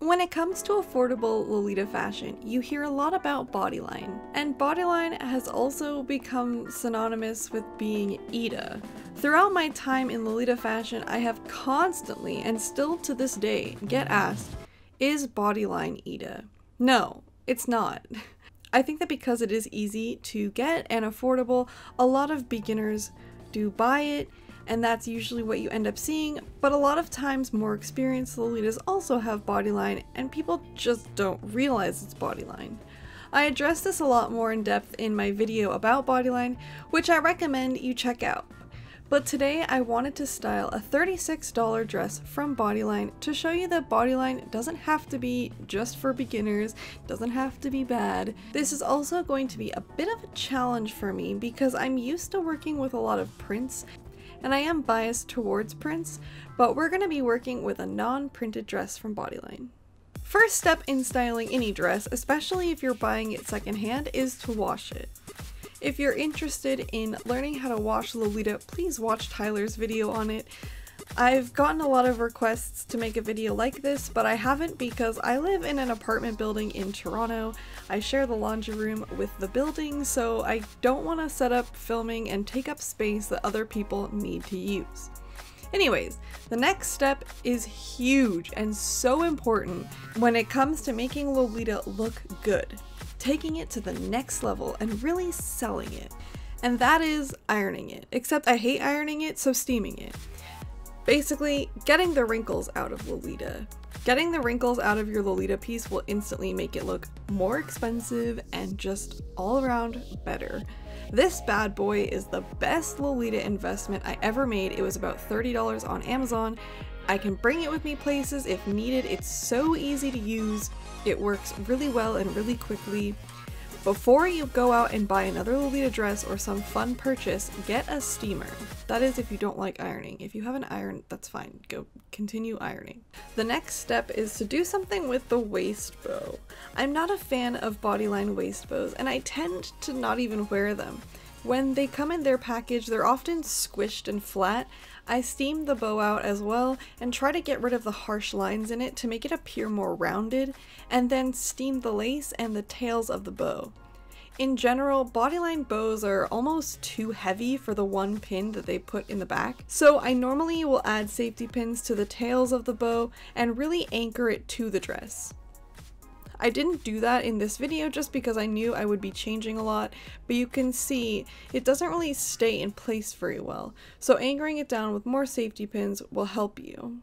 When it comes to affordable Lolita fashion, you hear a lot about Bodyline, and Bodyline has also become synonymous with being Ida. Throughout my time in Lolita fashion, I have constantly, and still to this day, get asked, is Bodyline Ida? No, it's not. I think that because it is easy to get and affordable, a lot of beginners do buy it, and that's usually what you end up seeing, but a lot of times more experienced Lolitas also have Bodyline, and people just don't realize it's Bodyline. I address this a lot more in depth in my video about Bodyline, which I recommend you check out. But today I wanted to style a $36 dress from Bodyline to show you that Bodyline doesn't have to be just for beginners, doesn't have to be bad. This is also going to be a bit of a challenge for me because I'm used to working with a lot of prints, and I am biased towards prints, but we're going to be working with a non-printed dress from Bodyline. First step in styling any dress, especially if you're buying it secondhand, is to wash it. If you're interested in learning how to wash Lolita, please watch Tyler's video on it. I've gotten a lot of requests to make a video like this, but I haven't because I live in an apartment building in Toronto. I share the laundry room with the building, so I don't want to set up filming and take up space that other people need to use. Anyways, the next step is huge and so important when it comes to making Lolita look good, taking it to the next level and really selling it. And that is ironing it, except I hate ironing it, so steaming it. Basically, getting the wrinkles out of Lolita. Getting the wrinkles out of your Lolita piece will instantly make it look more expensive and just all around better. This bad boy is the best Lolita investment I ever made. It was about $30 on Amazon. I can bring it with me places if needed. It's so easy to use. It works really well and really quickly. Before you go out and buy another Lolita dress or some fun purchase, get a steamer. That is if you don't like ironing. If you have an iron, that's fine. Go continue ironing. The next step is to do something with the waist bow. I'm not a fan of Bodyline waist bows, and I tend to not even wear them. When they come in their package, they're often squished and flat. I steam the bow out as well and try to get rid of the harsh lines in it to make it appear more rounded, and then steam the lace and the tails of the bow. In general, Bodyline bows are almost too heavy for the one pin that they put in the back, so I normally will add safety pins to the tails of the bow and really anchor it to the dress. I didn't do that in this video just because I knew I would be changing a lot, but you can see it doesn't really stay in place very well, so anchoring it down with more safety pins will help you.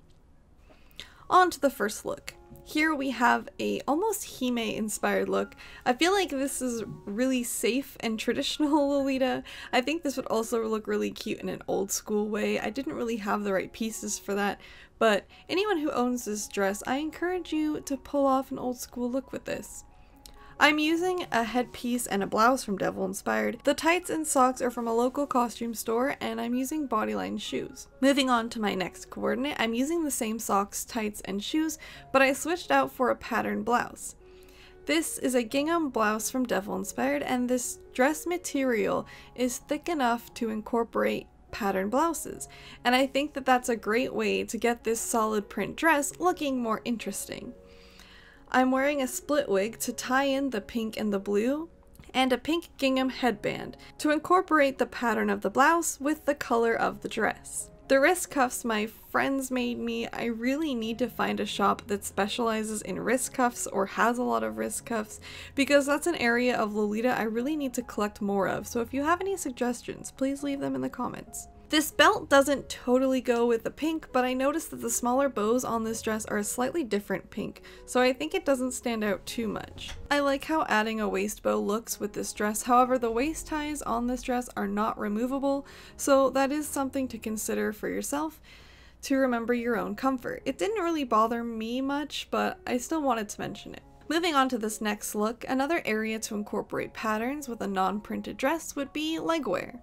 On to the first look. Here we have a almost Hime inspired look. I feel like this is really safe and traditional Lolita. I think this would also look really cute in an old school way. I didn't really have the right pieces for that, but anyone who owns this dress, I encourage you to pull off an old school look with this. I'm using a headpiece and a blouse from Devil Inspired. The tights and socks are from a local costume store, and I'm using Bodyline shoes. Moving on to my next coordinate, I'm using the same socks, tights, and shoes, but I switched out for a patterned blouse. This is a gingham blouse from Devil Inspired, and this dress material is thick enough to incorporate patterned blouses, and I think that that's a great way to get this solid print dress looking more interesting. I'm wearing a split wig to tie in the pink and the blue, and a pink gingham headband to incorporate the pattern of the blouse with the color of the dress. The wrist cuffs my friends made me. I really need to find a shop that specializes in wrist cuffs or has a lot of wrist cuffs, because that's an area of Lolita I really need to collect more of, so if you have any suggestions, please leave them in the comments. This belt doesn't totally go with the pink, but I noticed that the smaller bows on this dress are a slightly different pink, so I think it doesn't stand out too much. I like how adding a waist bow looks with this dress, however the waist ties on this dress are not removable, so that is something to consider for yourself to remember your own comfort. It didn't really bother me much, but I still wanted to mention it. Moving on to this next look, another area to incorporate patterns with a non-printed dress would be legwear.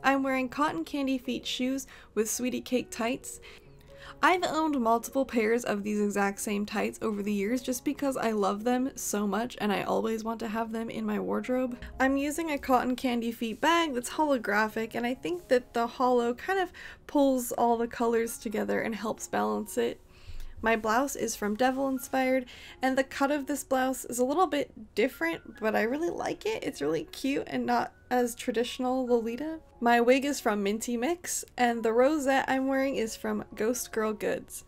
I'm wearing cotton candy feet shoes with sweetie cake tights. I've owned multiple pairs of these exact same tights over the years just because I love them so much and I always want to have them in my wardrobe. I'm using a cotton candy feet bag that's holographic, and I think that the hollow kind of pulls all the colors together and helps balance it. My blouse is from Devil Inspired, and the cut of this blouse is a little bit different, but I really like it. It's really cute and not as traditional Lolita. My wig is from Minty Mix, and the rosette I'm wearing is from Ghost Girl Goods.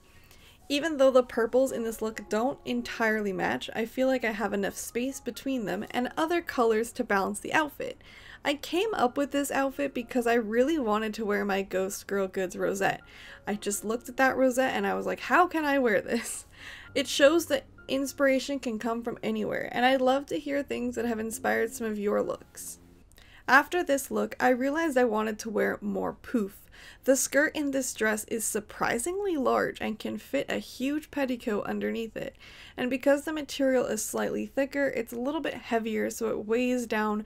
Even though the purples in this look don't entirely match, I feel like I have enough space between them and other colors to balance the outfit. I came up with this outfit because I really wanted to wear my Ghost Girl Goods rosette. I just looked at that rosette and I was like, how can I wear this? It shows that inspiration can come from anywhere, and I'd love to hear things that have inspired some of your looks. After this look, I realized I wanted to wear more poof. The skirt in this dress is surprisingly large and can fit a huge petticoat underneath it. And because the material is slightly thicker, it's a little bit heavier, so it weighs down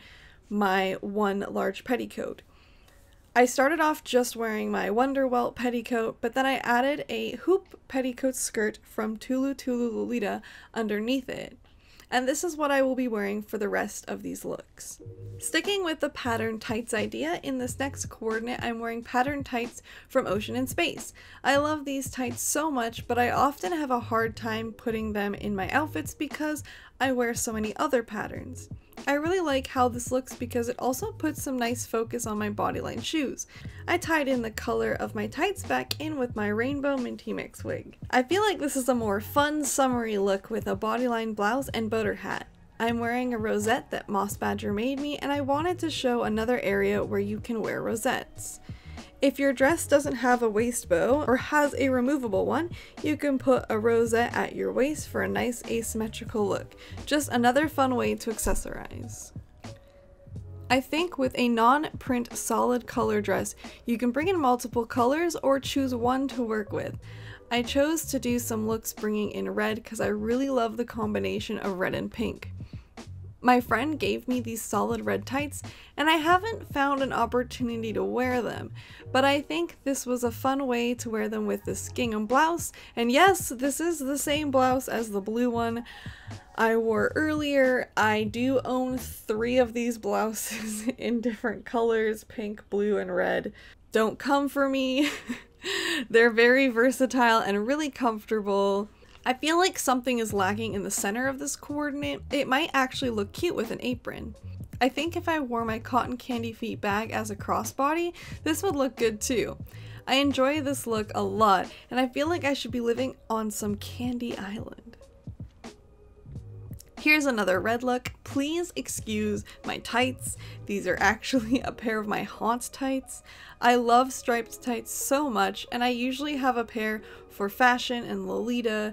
my one large petticoat. I started off just wearing my Wonderwelt petticoat, but then I added a hoop petticoat skirt from Tulu Tulu Lolita underneath it. And this is what I will be wearing for the rest of these looks. Sticking with the pattern tights idea, in this next coordinate I'm wearing pattern tights from Ocean and Space. I love these tights so much, but I often have a hard time putting them in my outfits because I wear so many other patterns. I really like how this looks because it also puts some nice focus on my Bodyline shoes. I tied in the color of my tights back in with my rainbow Minty Mix wig. I feel like this is a more fun summery look with a Bodyline blouse and boater hat. I'm wearing a rosette that Moss Badger made me, and I wanted to show another area where you can wear rosettes. If your dress doesn't have a waist bow or has a removable one, you can put a rosette at your waist for a nice asymmetrical look. Just another fun way to accessorize. I think with a non-print solid color dress, you can bring in multiple colors or choose one to work with. I chose to do some looks bringing in red because I really love the combination of red and pink. My friend gave me these solid red tights, and I haven't found an opportunity to wear them, but I think this was a fun way to wear them with this gingham blouse. And yes, this is the same blouse as the blue one I wore earlier. I do own 3 of these blouses in different colors, pink, blue, and red. Don't come for me. They're very versatile and really comfortable. I feel like something is lacking in the center of this coordinate. It might actually look cute with an apron. I think if I wore my cotton candy feet bag as a crossbody, this would look good too. I enjoy this look a lot, and I feel like I should be living on some candy island. Here's another red look. Please excuse my tights. These are actually a pair of my Haunt tights. I love striped tights so much, and I usually have a pair for fashion and Lolita,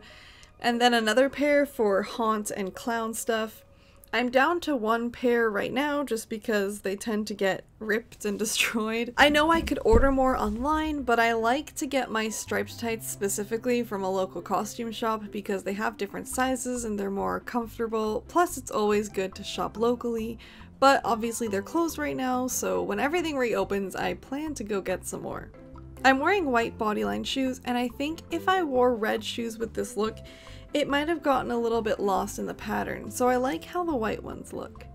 and then another pair for Haunt and clown stuff. I'm down to 1 pair right now just because they tend to get ripped and destroyed. I know I could order more online, but I like to get my striped tights specifically from a local costume shop because they have different sizes and they're more comfortable. Plus, it's always good to shop locally, but obviously they're closed right now, so when everything reopens, I plan to go get some more. I'm wearing white Bodyline shoes, and I think if I wore red shoes with this look, it might have gotten a little bit lost in the pattern, so I like how the white ones look.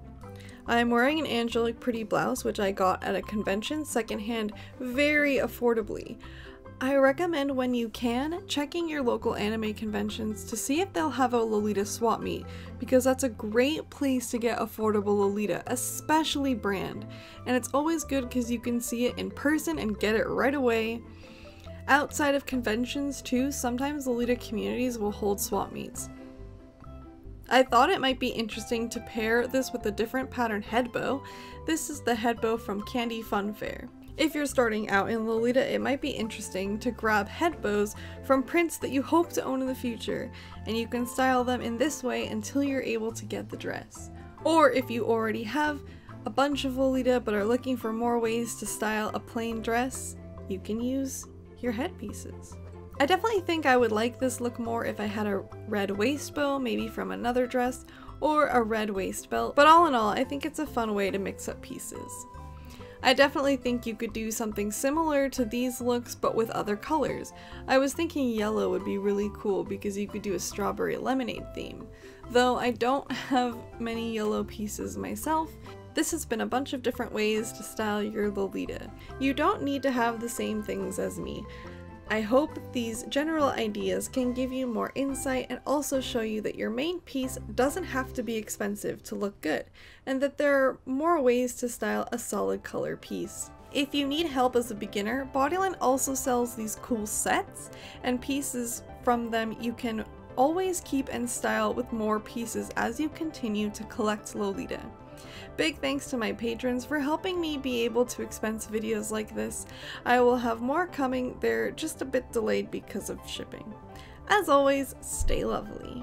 I'm wearing an Angelic Pretty blouse, which I got at a convention secondhand very affordably. I recommend when you can, checking your local anime conventions to see if they'll have a Lolita swap meet, because that's a great place to get affordable Lolita, especially brand. And it's always good because you can see it in person and get it right away. Outside of conventions too, sometimes Lolita communities will hold swap meets. I thought it might be interesting to pair this with a different pattern head bow. This is the head bow from Candy Fun Fair. If you're starting out in Lolita, it might be interesting to grab head bows from prints that you hope to own in the future, and you can style them in this way until you're able to get the dress. Or if you already have a bunch of Lolita but are looking for more ways to style a plain dress, you can use your headpieces. I definitely think I would like this look more if I had a red waist bow, maybe from another dress, or a red waist belt, but all in all, I think it's a fun way to mix up pieces. I definitely think you could do something similar to these looks but with other colors. I was thinking yellow would be really cool because you could do a strawberry lemonade theme. Though I don't have many yellow pieces myself, this has been a bunch of different ways to style your Lolita. You don't need to have the same things as me. I hope these general ideas can give you more insight and also show you that your main piece doesn't have to be expensive to look good, and that there are more ways to style a solid color piece. If you need help as a beginner, Bodyline also sells these cool sets, and pieces from them you can always keep and style with more pieces as you continue to collect Lolita. Big thanks to my patrons for helping me be able to expense videos like this. I will have more coming, they're just a bit delayed because of shipping. As always, stay lovely.